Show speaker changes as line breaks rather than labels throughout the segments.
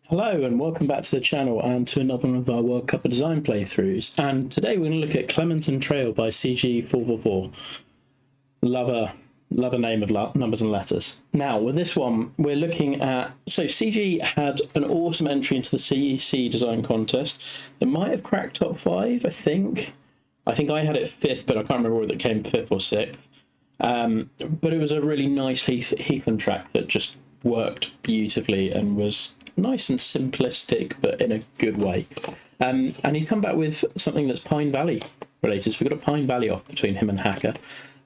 Hello and welcome back to the channel and to another one of our World Cup of Design playthroughs. And today we're going to look at Clementon Trail by cg444. Love a name of numbers and letters. Now with this one we're looking at, so CG had an awesome entry into the CEC design contest that might have cracked top 5, I think. I think I had it 5th, but I can't remember whether it came 5th or 6th. But it was a really nice Heathland track that just worked beautifully and was nice and simplistic, but in a good way. And he's come back with something that's Pine Valley related. So we've got a Pine Valley off between him and Hacker.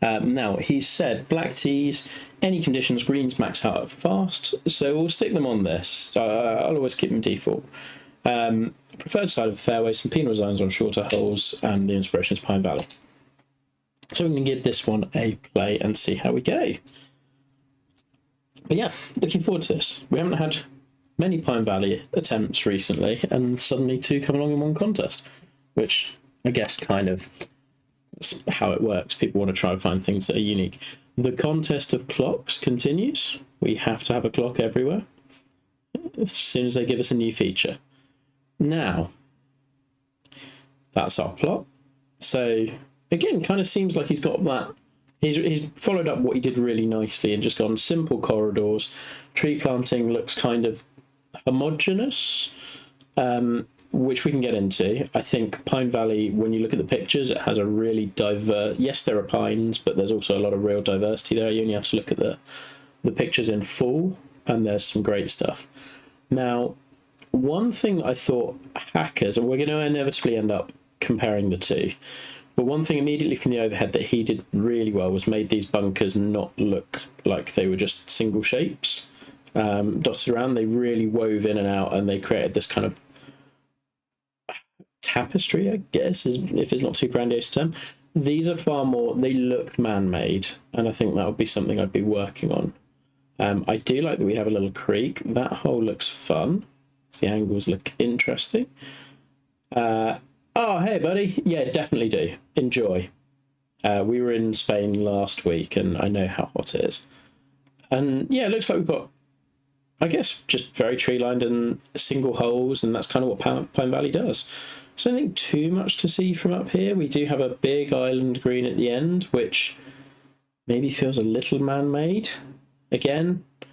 Now, he's said black tees, any conditions, greens max out fast. So we'll stick them on this. I'll always keep them default. Preferred side of the fairway, some penal zones on shorter holes, and the inspiration is Pine Valley. So we can give this one a play and see how we go. But yeah, looking forward to this. We haven't had many Pine Valley attempts recently, and suddenly 2 come along in one contest, which I guess kind of is how it works. People want to try and find things that are unique. The contest of clocks continues. We have to have a clock everywhere as soon as they give us a new feature. Now, that's our plot. So again, kind of seems like he's got that. He's followed up what he did really nicely and just gone simple corridors. Tree planting looks kind of homogeneous, which we can get into. I think Pine Valley, when you look at the pictures, it has a really diverse. Yes, there are pines, but there's also a lot of real diversity there. You only have to look at the pictures in full, and there's some great stuff. Now, one thing I thought Hackers, and we're going to inevitably end up comparing the two. But one thing immediately from the overhead that he did really well was made these bunkers not look like they were just single shapes dotted around. They really wove in and out, and they created this kind of tapestry, I guess, if it's not too grandiose a term. These are far more, they look man-made, and I think that would be something I'd be working on. I do like that we have a little creek. That hole looks fun. The angles look interesting. Oh, hey, buddy. Yeah, definitely do. Enjoy. We were in Spain last week, and I know how hot it is. And yeah, it looks like we've got, I guess, just very tree-lined and single holes, and that's kind of what Pine Valley does. So I don't think too much to see from up here. We do have a big island green at the end, which maybe feels a little man-made. Again, I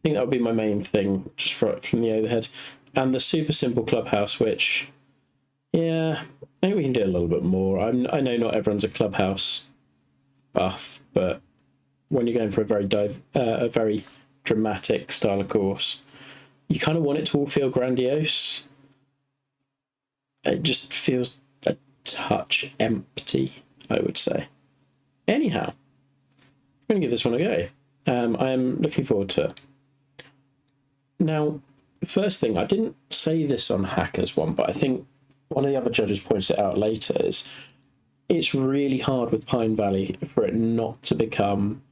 think that would be my main thing, just from the overhead. And the super simple clubhouse, which... yeah, I think we can do a little bit more. I know not everyone's a clubhouse buff, but when you're going for a very dramatic style of course, you kind of want it to all feel grandiose. It just feels a touch empty, I would say. Anyhow, I'm going to give this one a go. I am looking forward to it. Now, first thing, I didn't say this on Hackers one, but I think one of the other judges points it out later, is it's really hard with Pine Valley for it not to become,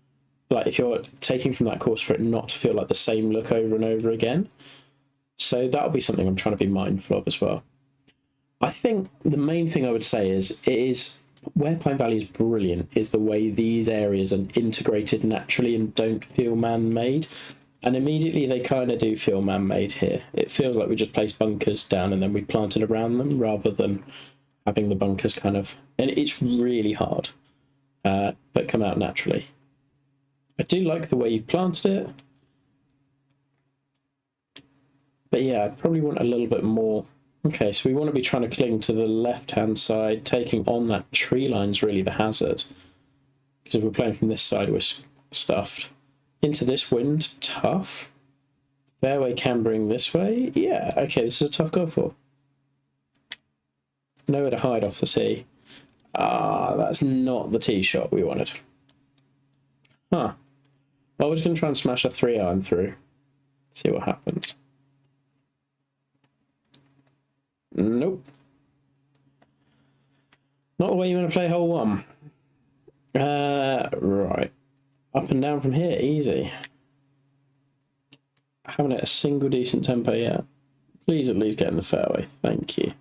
like, if you're taking from that course, for it not to feel like the same look over and over again. So that'll be something I'm trying to be mindful of as well. I think the main thing I would say is where Pine Valley is brilliant is the way these areas are integrated naturally and don't feel man-made. And immediately they kind of do feel man-made here. It feels like we just placed bunkers down and then we planted around them rather than having the bunkers kind of... and it's really hard, but come out naturally. I do like the way you've planted it. But yeah, I probably want a little bit more... okay, so we want to be trying to cling to the left-hand side. Taking on that tree line's really the hazard. Because if we're playing from this side, we're stuffed. Into this wind, tough. Fairway cambering this way. Yeah, okay, this is a tough goal for. Nowhere to hide off the tee. Ah, that's not the tee shot we wanted. Huh. Well, we're just going to try and smash a 3-iron through. See what happens. Nope. Not the way you want to play hole 1. Right. Up and down from here, easy. I haven't hit a single decent tempo yet. Please at least get in the fairway. Thank you.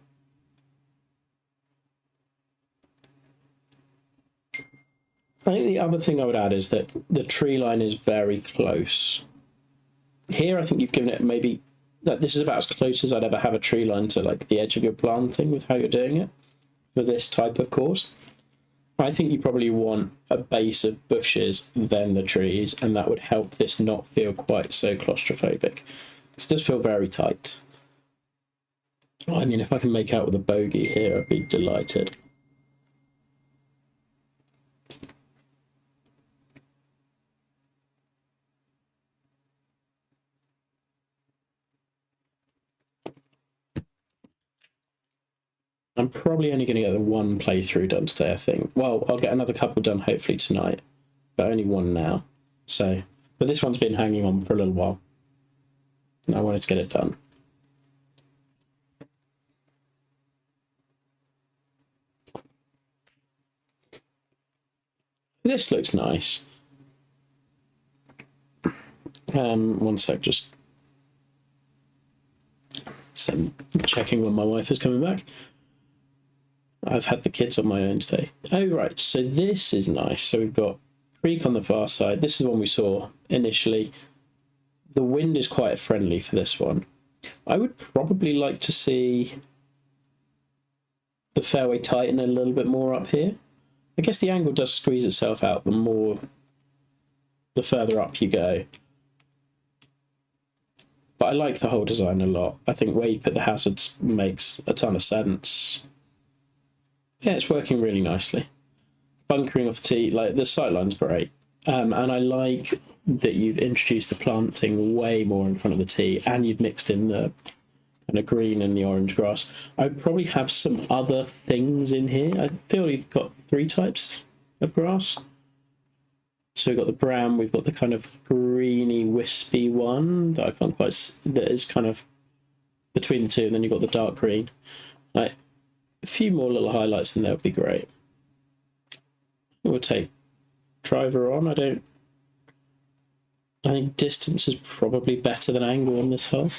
I think the other thing I would add is that the tree line is very close. Here, I think you've given it maybe that this is about as close as I'd ever have a tree line to like the edge of your planting with how you're doing it for this type of course. I think you probably want a base of bushes, then the trees, and that would help this not feel quite so claustrophobic. It does feel very tight. I mean, if I can make out with a bogey here, I'd be delighted. I'm probably only going to get the one playthrough done today, I think. Well, I'll get another couple done hopefully tonight, but only one now. So, but this one's been hanging on for a little while, and I wanted to get it done. This looks nice. One sec, just checking when my wife is coming back. I've had the kids on my own today. Oh, right. So this is nice. So we've got creek on the far side. This is the one we saw initially. The wind is quite friendly for this one. I would probably like to see the fairway tighten a little bit more up here. I guess the angle does squeeze itself out the further up you go. But I like the whole design a lot. I think where you put the hazards makes a ton of sense. Yeah, it's working really nicely. Bunkering off the tee, like the sightline's great. And I like that you've introduced the planting way more in front of the tee, and you've mixed in the kind of green and the orange grass. I'd probably have some other things in here. I feel you've got 3 types of grass. So we've got the brown, we've got the kind of greeny, wispy one that I can't quite, that is kind of between the two, and then you've got the dark green. Like, a few more little highlights in there would be great. We'll take driver on. I think distance is probably better than angle on this hole.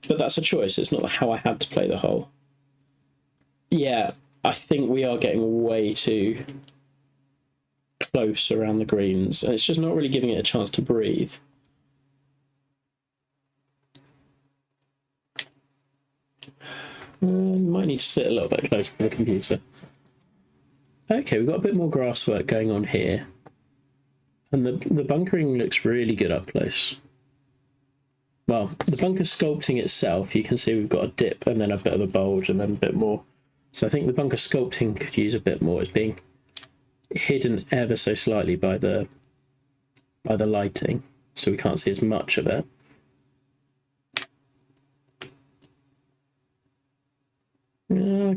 But that's a choice. It's not how I had to play the hole. Yeah, I think we are getting way too close around the greens, and it's just not really giving it a chance to breathe. Might need to sit a little bit closer to the computer. Okay, we've got a bit more grass work going on here. And the bunkering looks really good up close. Well, the bunker sculpting itself, you can see we've got a dip and then a bit of a bulge and then a bit more. So I think the bunker sculpting could use a bit more. It's being hidden ever so slightly by the lighting, so we can't see as much of it.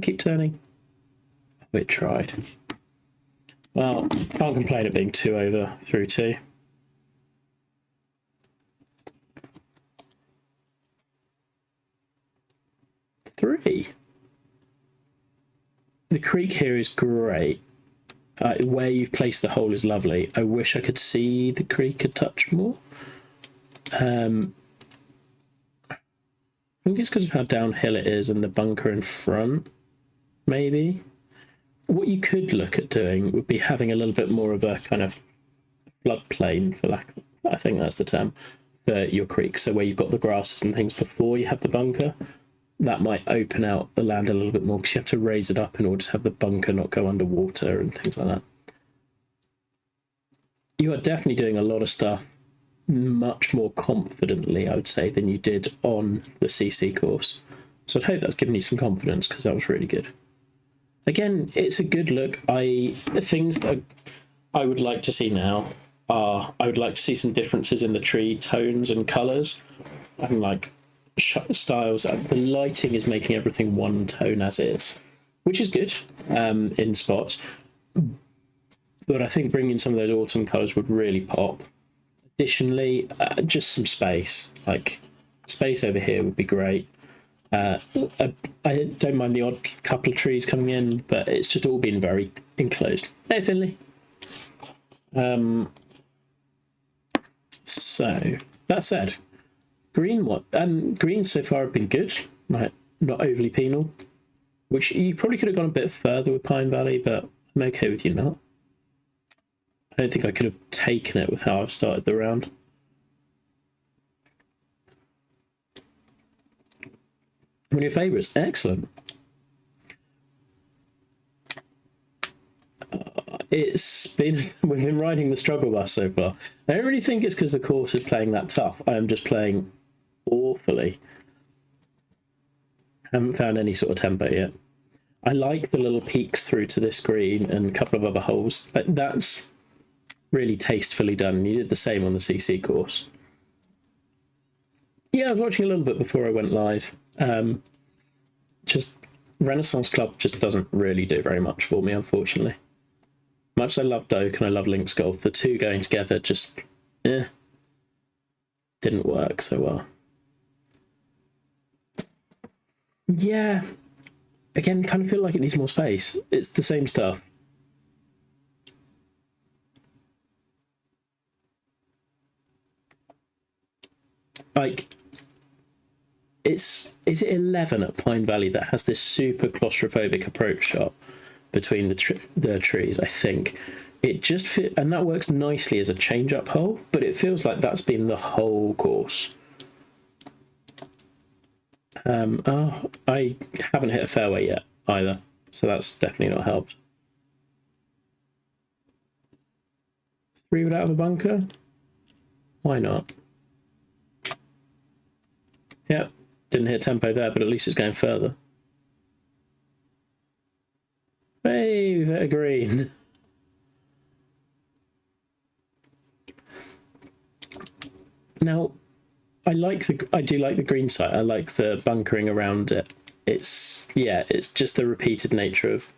Keep turning. We tried. Well, can't complain at being 2 over through 2. Three. The creek here is great. Where you've placed the hole is lovely. I wish I could see the creek a touch more. I think it's because of how downhill it is and the bunker in front, maybe. What you could look at doing would be having a little bit more of a kind of floodplain, for lack of, I think that's the term, for your creek. So where you've got the grasses and things before you have the bunker, that might open out the land a little bit more, because you have to raise it up in order to have the bunker not go underwater and things like that. You are definitely doing a lot of stuff much more confidently, I would say, than you did on the CC course. So I'd hope that's given you some confidence, because that was really good. Again, it's a good look. The things that I would like to see now are, I would like to see some differences in the tree tones and colours. And like styles. The lighting is making everything one tone as is, which is good in spots. But I think bringing some of those autumn colours would really pop. Additionally, just some space. Like, space over here would be great. I don't mind the odd couple of trees coming in, but it's just all been very enclosed. Hey, Finley. So, that said, greens so far have been good, like not overly penal, which you probably could have gone a bit further with Pine Valley, but I'm okay with you not. I don't think I could have taken it with how I've started the round. One of your favourites. Excellent. We've been riding the struggle bus so far. I don't really think it's because the course is playing that tough. I am just playing awfully. Haven't found any sort of tempo yet. I like the little peaks through to this green and a couple of other holes. That's really tastefully done. You did the same on the CC course. Yeah, I was watching a little bit before I went live. Just Renaissance Club just doesn't really do very much for me, unfortunately. Much as I love Doke and I love Links Golf, the two going together just didn't work so well. Yeah, again, kind of feel like it needs more space. It's the same stuff. Like, is it 11 at Pine Valley that has this super claustrophobic approach shot between the trees? I think it just fit, and that works nicely as a change-up hole, but it feels like that's been the whole course. I haven't hit a fairway yet either, so that's definitely not helped. 3 wood out of a bunker? Why not? Yep, didn't hit tempo there, but at least it's going further. Hey, we've hit a green. Now, I do like the green site. I like the bunkering around it. It's just the repeated nature of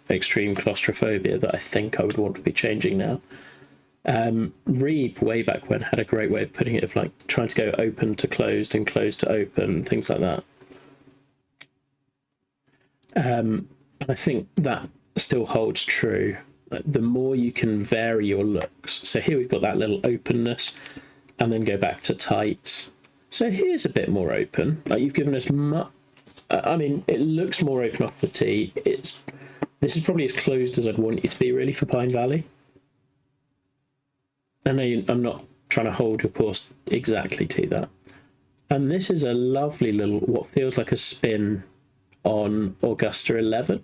extreme claustrophobia that I think I would want to be changing now. Reeb, way back when, had a great way of putting it, of like trying to go open to closed and closed to open, things like that. And I think that still holds true. Like, the more you can vary your looks. So here we've got that little openness, and then go back to tight. So here's a bit more open. Like, you've given us I mean, it looks more open off the tee. This is probably as closed as I'd want it to be, really, for Pine Valley. I know I'm not trying to hold your course exactly to that. And this is a lovely little, what feels like a spin on Augusta 11.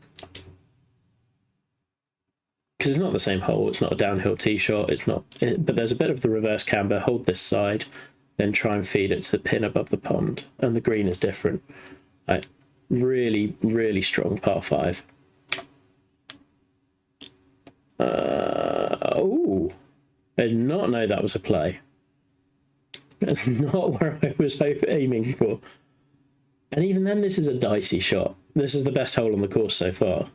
Because it's not the same hole, it's not a downhill tee shot, but there's a bit of the reverse camber. Hold this side, then try and feed it to the pin above the pond, and the green is different. Really, really strong par 5. Oh, I did not know that was a play. That's not where I was aiming for. And even then, this is a dicey shot. This is the best hole on the course so far.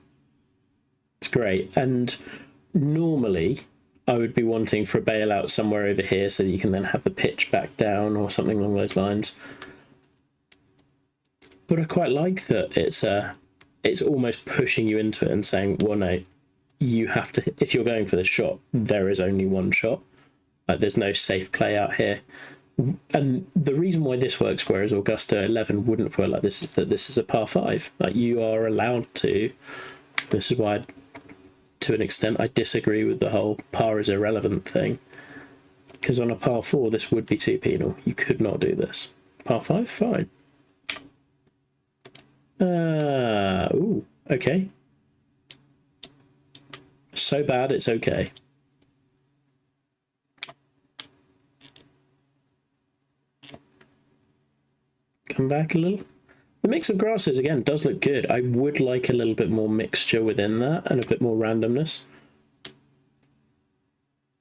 It's great. And normally, I would be wanting for a bailout somewhere over here so that you can then have the pitch back down or something along those lines. But I quite like that it's almost pushing you into it and saying, well, no, you have to, if you're going for the shot, there is only one shot. Like, there's no safe play out here. And the reason why this works, whereas Augusta 11 wouldn't work like this, is that this is a par 5. Like, you are allowed to. This is why, to an extent, I disagree with the whole par is irrelevant thing. Because on a par 4, this would be too penal. You could not do this. Par 5, fine. Ooh, okay. So bad, it's okay. Come back a little. The mix of grasses, again, does look good. I would like a little bit more mixture within that and a bit more randomness.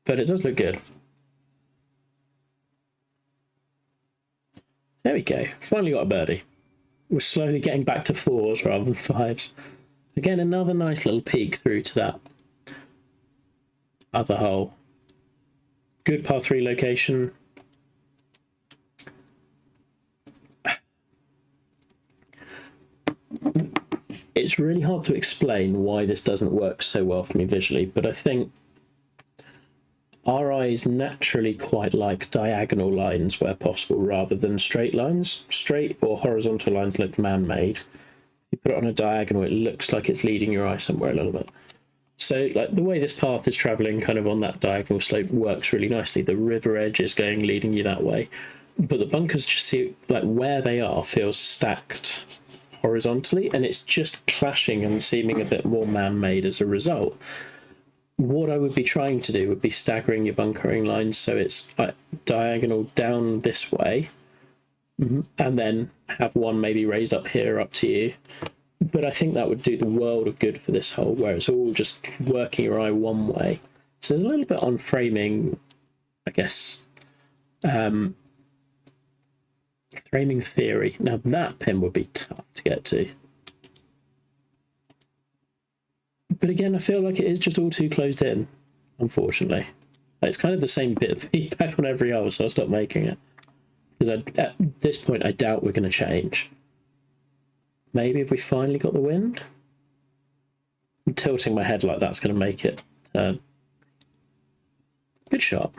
But it does look good. There we go. Finally got a birdie. We're slowly getting back to 4s rather than 5s. Again, another nice little peek through to that other hole. Good par 3 location. It's really hard to explain why this doesn't work so well for me visually, but I think our eyes naturally quite like diagonal lines where possible rather than straight lines. Straight or horizontal lines look man-made. If you put it on a diagonal, it looks like it's leading your eye somewhere a little bit. So, like, the way this path is travelling kind of on that diagonal slope works really nicely. The river edge is leading you that way. But the bunkers just see, like, where they are feels stacked horizontally, and it's just clashing and seeming a bit more man-made as a result. What I would be trying to do would be staggering your bunkering lines so it's like diagonal down this way, and then have one maybe raised up here, up to you. But I think that would do the world of good for this hole, where it's all just working your eye one way. So there's a little bit on framing, I guess, framing theory. Now that pin would be tough to get to. But again, I feel like it is just all too closed in, unfortunately. It's kind of the same bit of feedback on every hole, so I'll stop making it. Because at this point, I doubt we're going to change. Maybe if we finally got the wind? I'm tilting my head like that's going to make it turn. Good shot.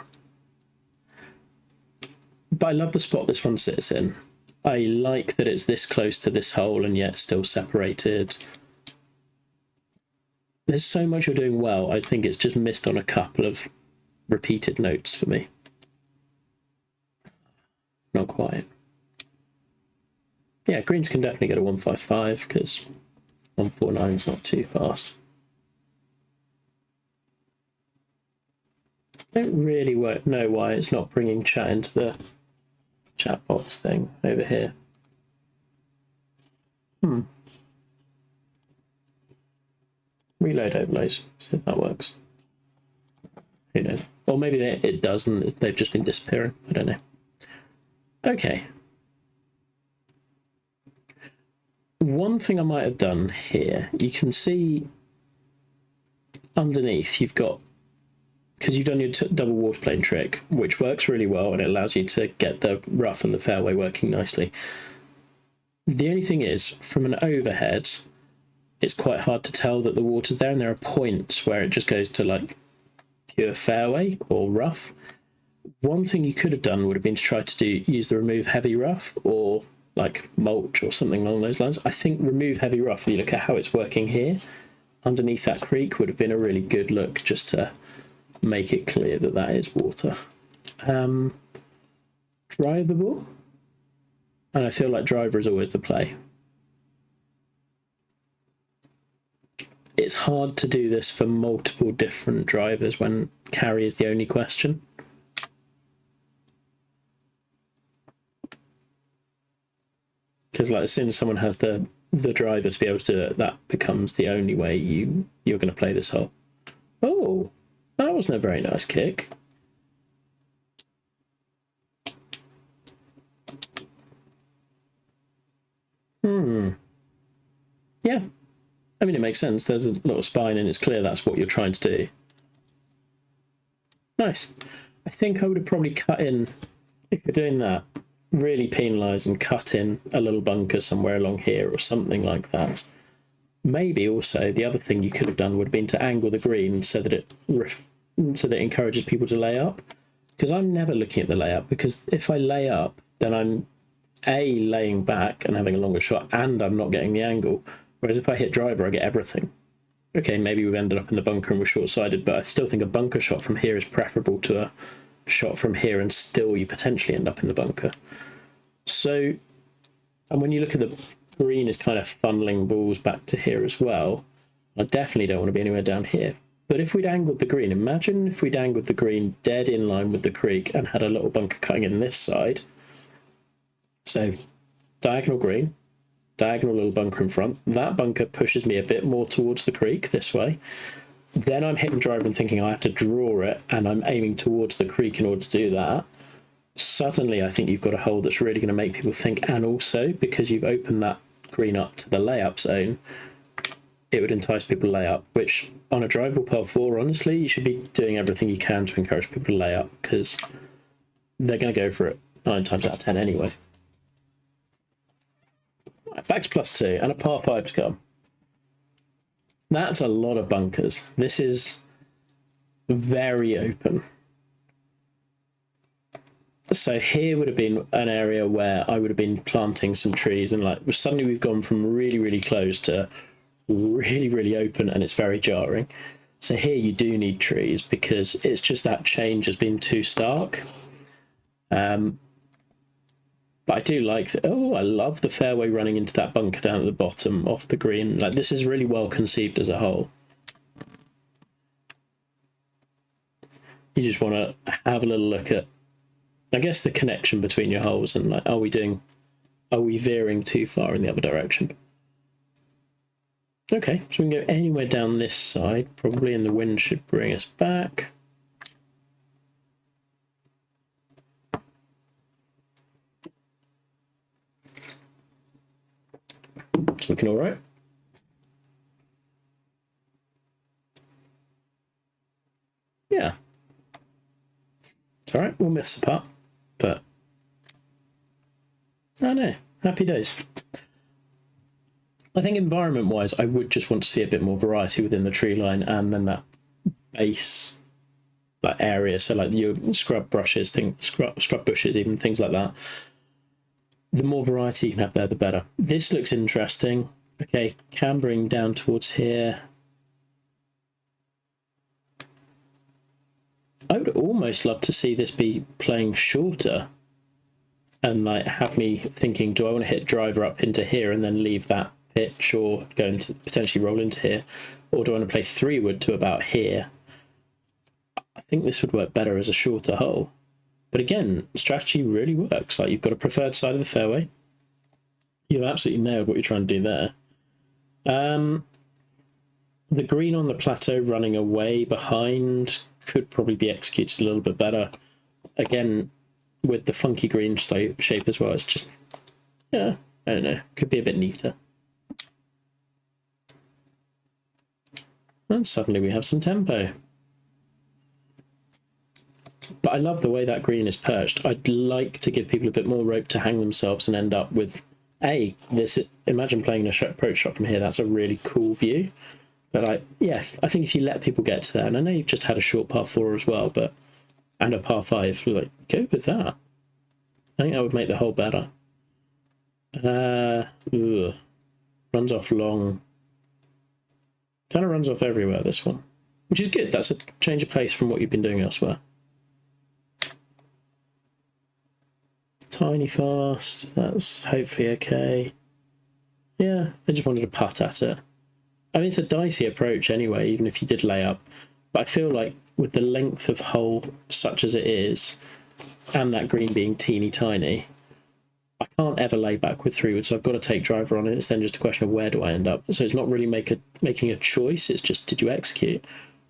But I love the spot this one sits in. I like that it's this close to this hole and yet still separated. There's so much you're doing well. I think it's just missed on a couple of repeated notes for me. Not quite. Yeah, greens can definitely go to 155 because 149 is not too fast. I don't really know why it's not bringing chat into the chat box thing over here. Reload overlays, see if that works. Who knows? Or maybe it does and they've just been disappearing. I don't know. Okay. One thing I might have done here, you can see underneath you've got, because you've done your double water plane trick, which works really well and it allows you to get the rough and the fairway working nicely. The only thing is, from an overhead, it's quite hard to tell that the water's there, and there are points where it just goes to like pure fairway or rough. One thing you could have done would have been to try to use the remove heavy rough or like mulch or something along those lines. I think remove heavy rough, if you look at how it's working here, underneath that creek would have been a really good look just to make it clear that that is water. Drivable, and I feel like driver is always the play. It's hard to do this for multiple different drivers when carry is the only question. Because like as soon as someone has the driver to be able to do it, that becomes the only way you're going to play this hole. Oh, that wasn't a very nice kick. Yeah. I mean, it makes sense. There's a little spine and it's clear that's what you're trying to do. Nice. I think I would have probably cut in, if you're doing that, really penalise and cut in a little bunker somewhere along here or something like that. Maybe also the other thing you could have done would have been to angle the green so that it encourages people to lay up. Because I'm never looking at the layup, because if I lay up, then I'm A, laying back and having a longer shot, and I'm not getting the angle. Whereas if I hit driver, I get everything. Okay, maybe we've ended up in the bunker and we're short-sided, but I still think a bunker shot from here is preferable to a shot from here, and still you potentially end up in the bunker. So, and when you look at the green is kind of funneling balls back to here as well, I definitely don't want to be anywhere down here. But if we'd angled the green, imagine if we'd angled the green dead in line with the creek and had a little bunker cutting in this side. So, diagonal green, diagonal little bunker in front. That bunker pushes me a bit more towards the creek this way. Then I'm hitting driver and thinking I have to draw it, and I'm aiming towards the creek in order to do that. Suddenly, I think you've got a hole that's really going to make people think, and also because you've opened that green up to the layup zone, it would entice people to lay up, which on a drivable par 4, honestly, you should be doing everything you can to encourage people to lay up, because they're going to go for it 9 times out of 10 anyway. Right, back to +2 and a par 5 to come. That's a lot of bunkers. This is very open. So here would have been an area where I would have been planting some trees, and like suddenly we've gone from really, really close to really, really open, and it's very jarring. So here you do need trees because it's just that change has been too stark. But But I do like, oh, I love the fairway running into that bunker down at the bottom off the green. Like, this is really well conceived as a hole. You just want to have a little look at, I guess, the connection between your holes and like, are we veering too far in the other direction? Okay, so we can go anywhere down this side, probably, and the wind should bring us back. It's looking all right. Yeah. It's all right, we'll miss the putt, but I know, happy days. I think environment-wise, I would just want to see a bit more variety within the tree line and then that base like area. So like your scrub brushes, scrub bushes, even things like that. The more variety you can have there, the better. This looks interesting. Okay, cambering down towards here. I would almost love to see this be playing shorter and like have me thinking, do I want to hit driver up into here and then leave that pitch, or go into potentially roll into here, or do I want to play 3-wood to about here? I think this would work better as a shorter hole. But again, strategy really works. Like, you've got a preferred side of the fairway. You've absolutely nailed what you're trying to do there. The green on the plateau running away behind could probably be executed a little bit better. Again, with the funky green shape as well, it's just, yeah, I don't know, could be a bit neater. And suddenly we have some tempo. But I love the way that green is perched. I'd like to give people a bit more rope to hang themselves and end up with, this. Imagine playing an approach shot from here. That's a really cool view. But I think if you let people get to that, and I know you've just had a short par 4 as well, and a par 5, like, go with that. I think that would make the hole better. Runs off long. Kind of runs off everywhere, this one, which is good. That's a change of pace from what you've been doing elsewhere. Tiny fast, that's hopefully okay. Yeah, I just wanted to putt at it. I mean, it's a dicey approach anyway, even if you did lay up. But I feel like with the length of hole such as it is, and that green being teeny tiny, I can't ever lay back with 3-wood, so I've got to take driver on it. It's then just a question of where do I end up. So it's not really making a choice, it's just, did you execute?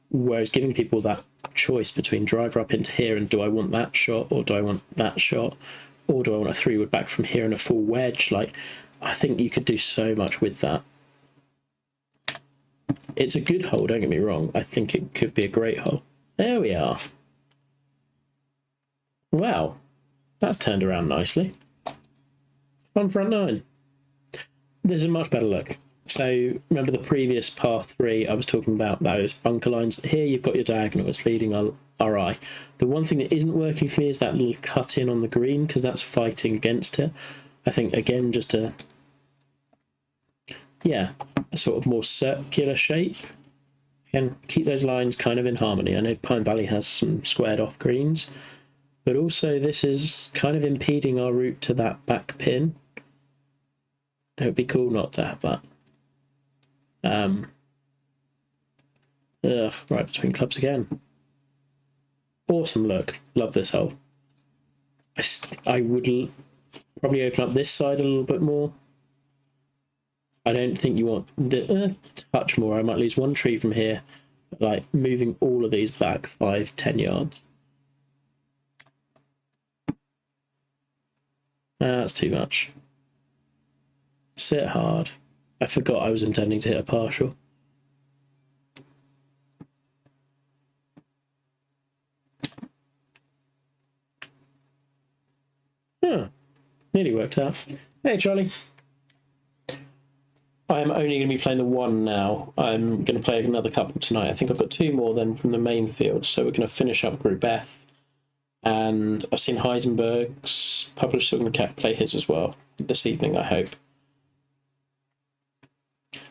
Whereas giving people that choice between driver up into here and do I want that shot, or do I want that shot, or do I want a 3-wood back from here and a full wedge? Like, I think you could do so much with that. It's a good hole, don't get me wrong. I think it could be a great hole. There we are. Wow, that's turned around nicely. On front 9. This is a much better look. So remember the previous par 3, I was talking about those bunker lines. Here you've got your diagonal, it's leading our eye. The one thing that isn't working for me is that little cut in on the green, because that's fighting against it. I think, again, just a sort of more circular shape. Again, keep those lines kind of in harmony. I know Pine Valley has some squared off greens, but also this is kind of impeding our route to that back pin. It would be cool not to have that. Right between clubs again. Awesome look. Love this hole. I would probably open up this side a little bit more. I don't think you want the touch more. I might lose one tree from here, like moving all of these back 5-10 yards. That's too much. Sit hard. I forgot I was intending to hit a partial. Nearly worked out. Hey, Charlie. I'm only going to be playing the one now. I'm going to play another couple tonight. I think I've got 2 more then from the main field, so we're going to finish up Group F. And I've seen Heisenberg's published, so I'm going to play his as well this evening, I hope.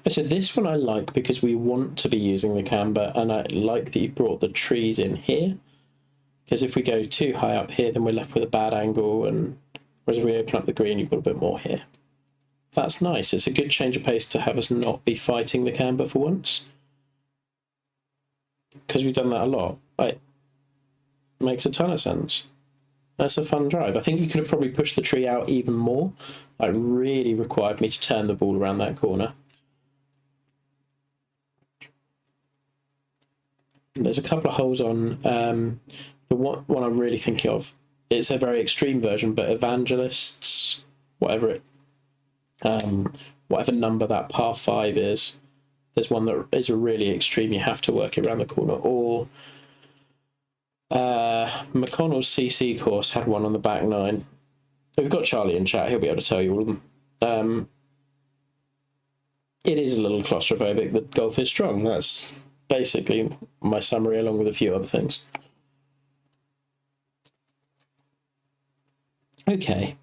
So this one I like because we want to be using the camber, and I like that you've brought the trees in here, because if we go too high up here, then we're left with a bad angle, and Whereas if we open up the green, you've got a bit more here. That's nice. It's a good change of pace to have us not be fighting the camber for once. Because we've done that a lot. Like, makes a ton of sense. That's a fun drive. I think you could have probably pushed the tree out even more. Like, really required me to turn the ball around that corner. There's a couple of holes on the one I'm really thinking of. It's a very extreme version, but Evangelists, whatever number that par 5 is, there's one that is a really extreme. You have to work it around the corner. Or McConnell's CC course had one on the back 9. We've got Charlie in chat. He'll be able to tell you all of them. It is a little claustrophobic. The golf is strong. That's basically my summary, along with a few other things. Okay.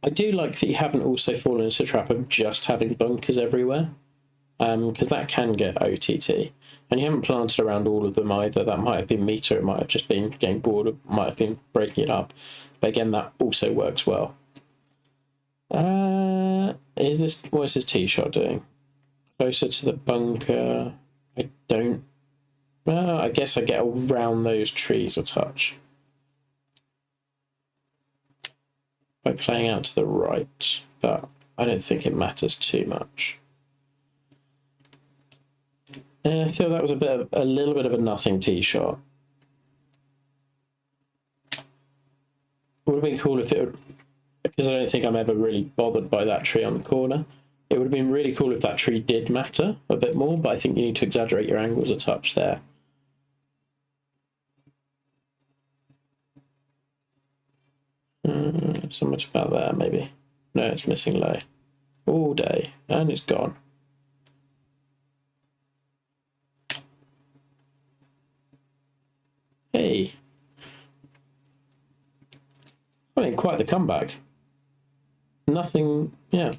I do like that you haven't also fallen into the trap of just having bunkers everywhere, because that can get OTT. And you haven't planted around all of them either. That might have been meter, it might have just been getting bored, it might have been breaking it up. But again, that also works well. What is this tee shot doing? Closer to the bunker. I guess I get around those trees a touch by playing out to the right, but I don't think it matters too much. I feel that was a little bit of a nothing tee shot. It would have been cool if it would, because I don't think I'm ever really bothered by that tree on the corner. It would have been really cool if that tree did matter a bit more, but I think you need to exaggerate your angles a touch there. So much about that, maybe. No, it's missing low all day, and it's gone. Hey. I mean, quite the comeback. Nothing, yeah.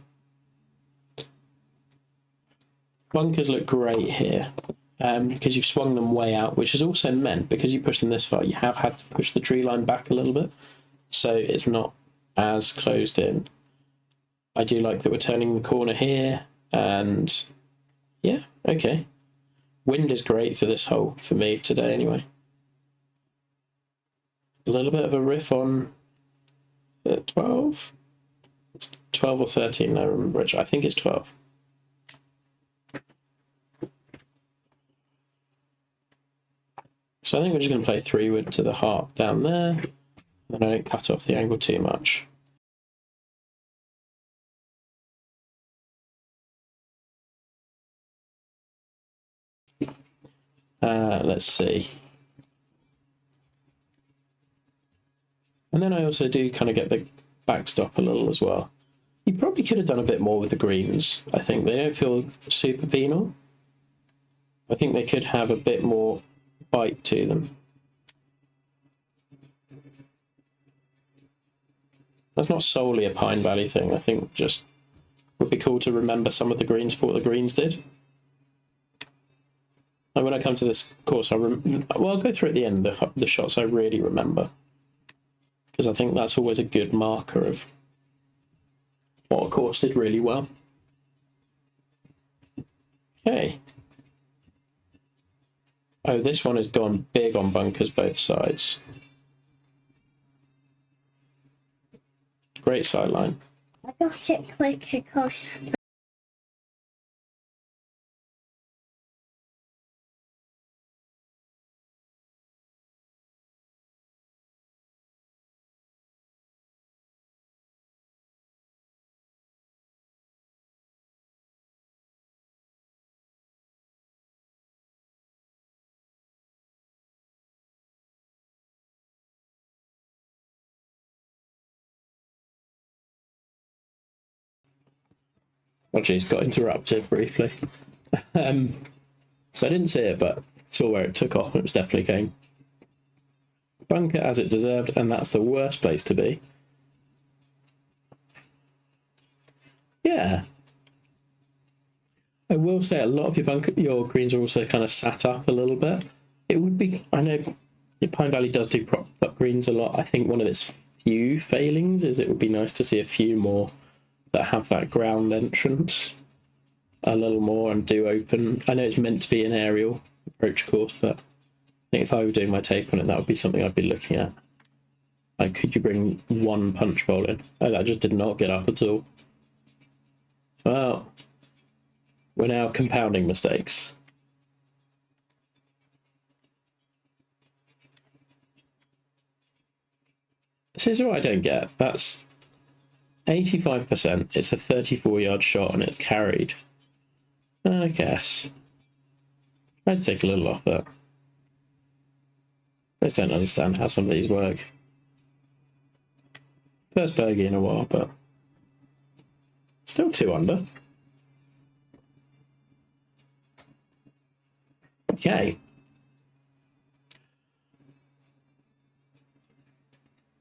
Bunkers look great here, because you've swung them way out, which has also meant, because you pushed them this far, you have had to push the tree line back a little bit, so it's not as closed in. I do like that we're turning the corner here, and yeah, okay. Wind is great for this hole, for me today anyway. A little bit of a riff on 12? It's 12 or 13, I remember which. I think it's 12. So I think we're just going to play 3-wood to the heart down there, and then I don't cut off the angle too much. Let's see. And then I also do kind of get the backstop a little as well. You probably could have done a bit more with the greens. I think they don't feel super penal. I think they could have a bit more bite to them. That's not solely a Pine Valley thing. I think just would be cool to remember some of the greens for what the greens did. And when I come to this course, I'll go through at the end the shots I really remember, because I think that's always a good marker of what a course did really well. Okay. Oh, this one has gone big on bunkers both sides. Great sideline.
I got it quick because
Oh geez, got interrupted briefly. So I didn't see it, but saw where it took off, and it was definitely going bunker as it deserved, and that's the worst place to be. Yeah. I will say a lot of your greens are also kind of sat up a little bit. It would be, I know Pine Valley does do propped up greens a lot. I think one of its few failings is it would be nice to see a few more that have that ground entrance a little more and do open. I know it's meant to be an aerial approach course, but I think if I were doing my take on it, that would be something I'd be looking at. Like, could you bring one punch bowl in? Oh, that just did not get up at all. Well, we're now compounding mistakes. This is what I don't get. That's 85%. It's a 34-yard shot and it's carried. I guess. Try to take a little off that. I just don't understand how some of these work. First bogey in a while, but still 2 under. Okay.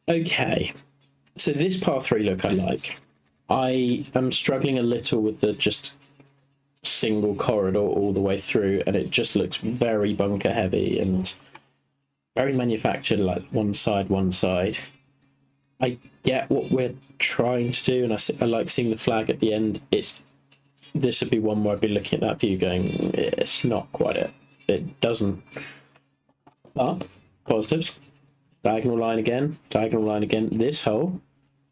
Okay. So this par 3 look I like. I am struggling a little with the just single corridor all the way through, and it just looks very bunker heavy and very manufactured, like one side. I get what we're trying to do, and I like seeing the flag at the end. This would be one where I'd be looking at that view going, it's not quite it. It doesn't. But positives. Diagonal line again. This hole,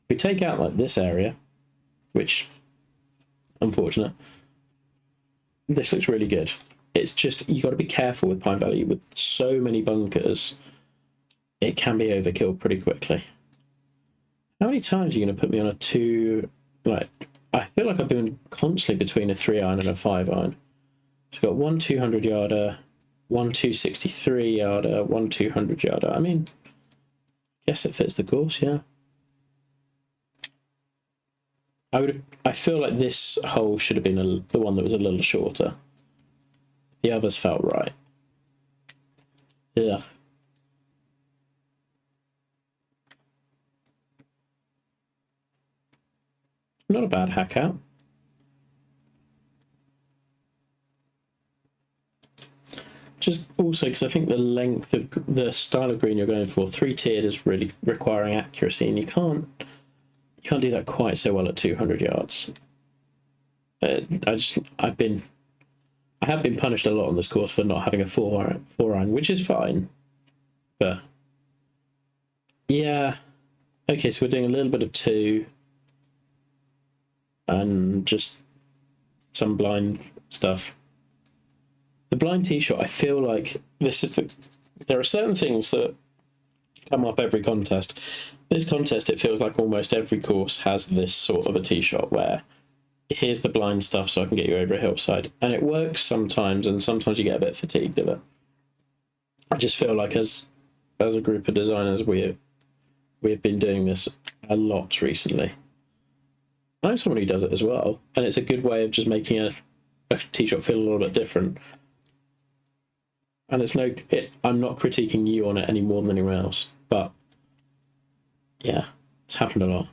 we take out like this area, which, unfortunate. This looks really good. It's just, you got to be careful with Pine Valley. With so many bunkers, it can be overkill pretty quickly. How many times are you going to put me on a 2? Like, I feel like I've been constantly between a 3-iron and a 5-iron. So I've got one 200-yarder, one 263-yarder, one 200-yarder. I mean, guess it fits the course, yeah. I feel like this hole should have been the one that was a little shorter. The others felt right. Yeah. Not a bad hack out. Just also because I think the length of the style of green you're going for, 3-tiered, is really requiring accuracy, and you can't do that quite so well at 200 yards. I have been punished a lot on this course for not having a 4-iron, which is fine, but yeah. Okay, so we're doing a little bit of 2 and just some blind stuff. The blind tee shot, I feel like there are certain things that come up every contest. This contest, it feels like almost every course has this sort of a tee shot where here's the blind stuff so I can get you over a hillside. And it works sometimes, and sometimes you get a bit fatigued of it. I just feel like as a group of designers, we have been doing this a lot recently. I'm someone who does it as well, and it's a good way of just making a tee shot feel a little bit different. And I'm not critiquing you on it any more than anyone else, but yeah, it's happened a lot.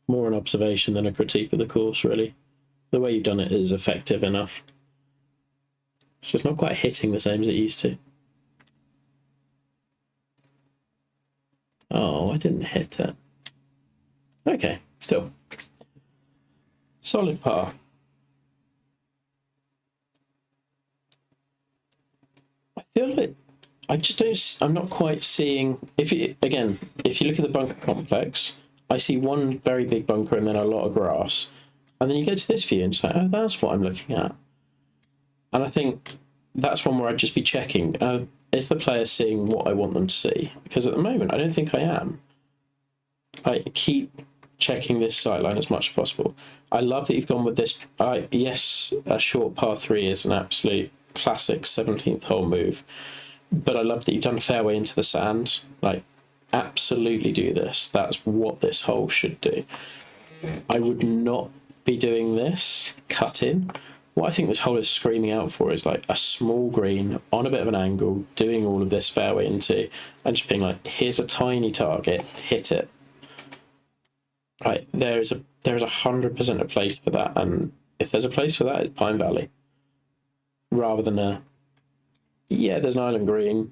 More an observation than a critique of the course, really. The way you've done it is effective enough. It's just not quite hitting the same as it used to. Oh, I didn't hit it. Okay, still. Solid par. I feel like I'm not quite seeing, if you look at the bunker complex, I see one very big bunker and then a lot of grass. And then you go to this view and it's like, oh, that's what I'm looking at. And I think that's one where I'd just be checking, is the player seeing what I want them to see? Because at the moment, I don't think I am. I keep checking this sightline as much as possible. I love that you've gone with this. Yes, a short par 3 is an absolute classic 17th hole move. But I love that you've done fairway into the sand. Like, absolutely do this. That's what this hole should do. I would not be doing this cut in. What I think this hole is screaming out for is like a small green on a bit of an angle, doing all of this fairway into, and just being like, here's a tiny target, hit it. Right, there is 100% a place for that, and if there's a place for that, it's Pine Valley. Rather than there's an island green,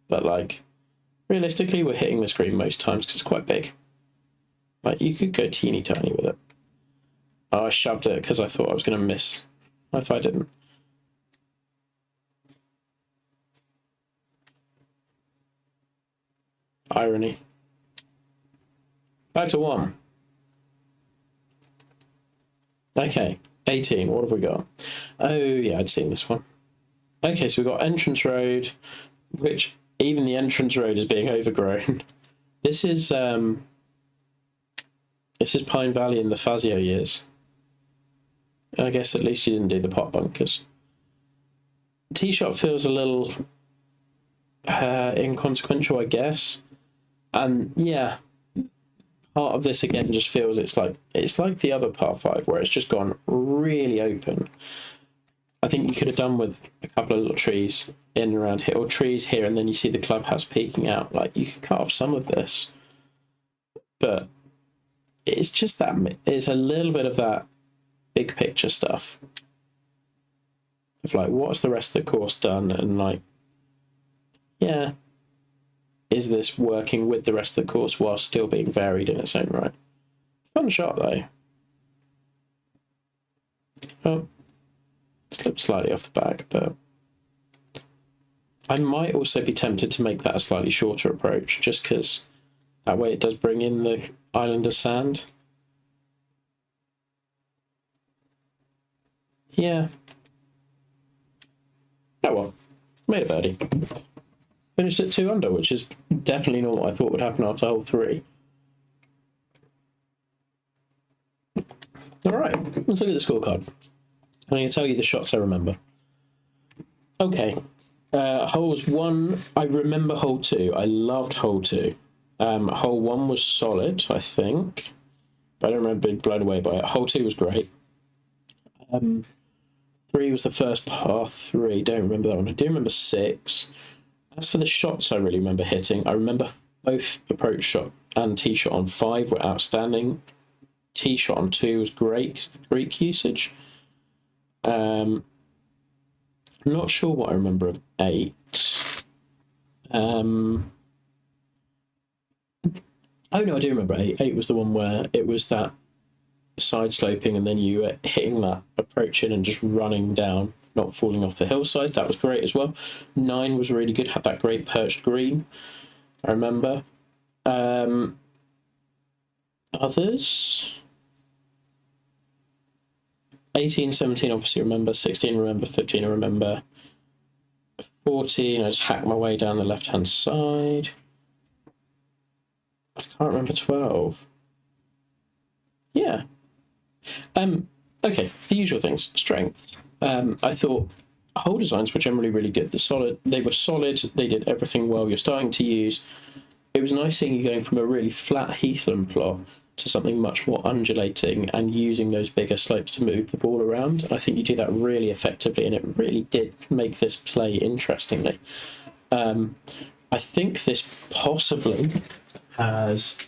but like, realistically, we're hitting this green most times because it's quite big. Like, you could go teeny tiny with it. Oh, I shoved it because I thought I was going to miss. If I didn't. Irony. Back to 1. Okay, 18. What have we got? Oh, yeah, I'd seen this one. Okay, so we've got Entrance Road, which even the entrance road is being overgrown. This is Pine Valley in the Fazio years. I guess at least you didn't do the pot bunkers. Tee shot feels a little inconsequential, I guess. And yeah, part of this again just feels it's like the other par 5 where it's just gone really open. I think you could have done with a couple of little trees in and around here, or trees here, and then you see the clubhouse peeking out. Like, you could cut off some of this, but it's just that it's a little bit of that big picture stuff of like, what's the rest of the course done, and like, yeah, is this working with the rest of the course while still being varied in its own right? Fun shot though. Oh, slipped slightly off the back, but I might also be tempted to make that a slightly shorter approach, just because that way it does bring in the island of sand. Yeah. Oh well, made a birdie. Finished at 2 under, which is definitely not what I thought would happen after hole 3. All right, let's look at the scorecard. I'm going to tell you the shots I remember. Okay, holes 1, I remember hole 2. I loved hole 2. Hole 1 was solid, I think, but I don't remember being blown away by it. Hole 2 was great. 3 was the first par 3. Don't remember that one. I do remember 6. As for the shots I really remember hitting, I remember both approach shot and tee shot on 5 were outstanding. Tee shot on 2 was great because the Greek usage. Not sure what I remember of 8. Oh no, I do remember 8. 8 was the one where it was that side sloping and then you were hitting that approach in and just running down, not falling off the hillside. That was great as well. 9 was really good, had that great perched green, I remember. Others? 18, 17 obviously remember, 16 remember, 15 I remember, 14 I just hacked my way down the left hand side. I can't remember 12. Yeah. Okay, the usual things. Strength. I thought hole designs were generally really good. They were solid, they did everything well. You're starting to use, it was nice seeing you going from a really flat heathland plot to something much more undulating and using those bigger slopes to move the ball around. I think you do that really effectively, and it really did make this play interestingly. I think this possibly has...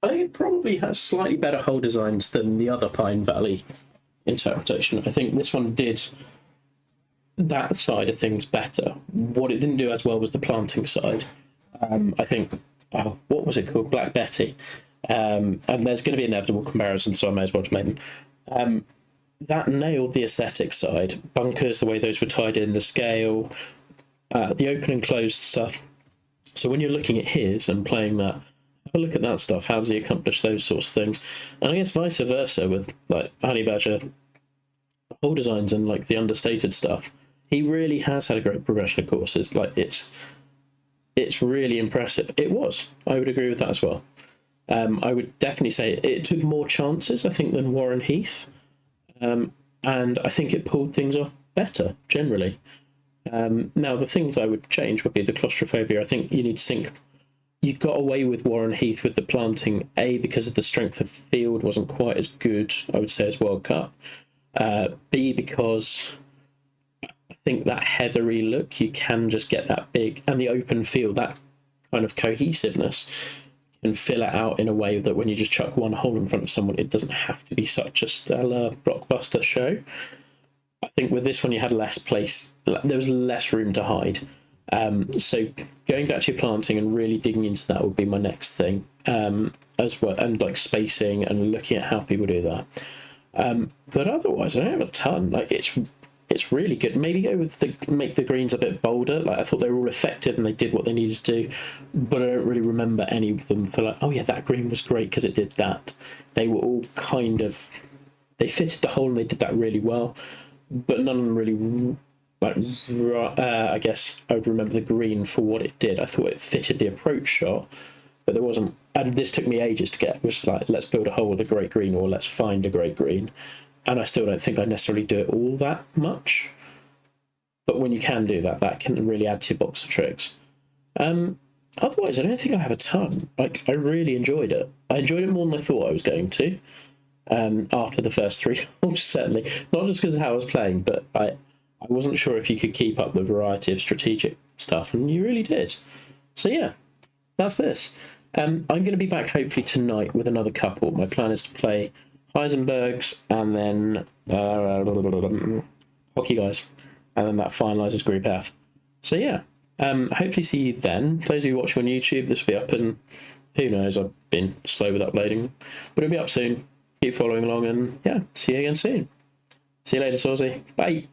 I think it probably has slightly better hole designs than the other Pine Valley interpretation. I think this one did that side of things better. What it didn't do as well was the planting side. I think, what was it called? Black Betty. And there's going to be inevitable comparison, so I may as well make them. That nailed the aesthetic side. Bunkers, the way those were tied in, the scale, the open and closed stuff. So when you're looking at his and playing that, have a look at that stuff. How does he accomplish those sorts of things? And I guess vice versa with like Honey Badger, hole designs and like the understated stuff. He really has had a great progression of courses. Like it's really impressive. It was. I would agree with that as well. I would definitely say it took more chances, I think, than Warren Heath. And I think it pulled things off better, generally. Now, the things I would change would be the claustrophobia. I think you need to think you got away with Warren Heath with the planting, A, because of the strength of field wasn't quite as good, I would say, as World Cup. B, because I think that heathery look, you can just get that big, and the open field, that kind of cohesiveness, can fill it out in a way that when you just chuck one hole in front of someone, it doesn't have to be such a stellar blockbuster show. I think with this one you had less place, there was less room to hide. So going back to your planting and really digging into that would be my next thing, as well, and like spacing and looking at how people do that. But otherwise, I don't have a ton. Like it's really good. Maybe go with make the greens a bit bolder. Like I thought they were all effective and they did what they needed to do, but I don't really remember any of them for like, oh yeah, that green was great because it did that. They were all kind of, they fitted the hole and they did that really well, but none of them really. Like, I guess I would remember the green for what it did. I thought it fitted the approach shot, but there wasn't. And this took me ages to get. It was like, let's build a hole with a great green, or let's find a great green. And I still don't think I necessarily do it all that much. But when you can do that, that can really add to your box of tricks. Otherwise, I don't think I have a ton. Like, I really enjoyed it. I enjoyed it more than I thought I was going to. After the first 3 holes, certainly. Not just because of how I was playing, but I wasn't sure if you could keep up the variety of strategic stuff, and you really did. So yeah, that's this. I'm going to be back hopefully tonight with another couple. My plan is to play Heisenberg's and then Hockey Guys, and then that finalises Group F. So yeah, hopefully see you then. Those of you watching on YouTube, this will be up in, who knows, I've been slow with uploading, but it'll be up soon. Keep following along, and yeah, see you again soon. See you later, Saucy. Bye.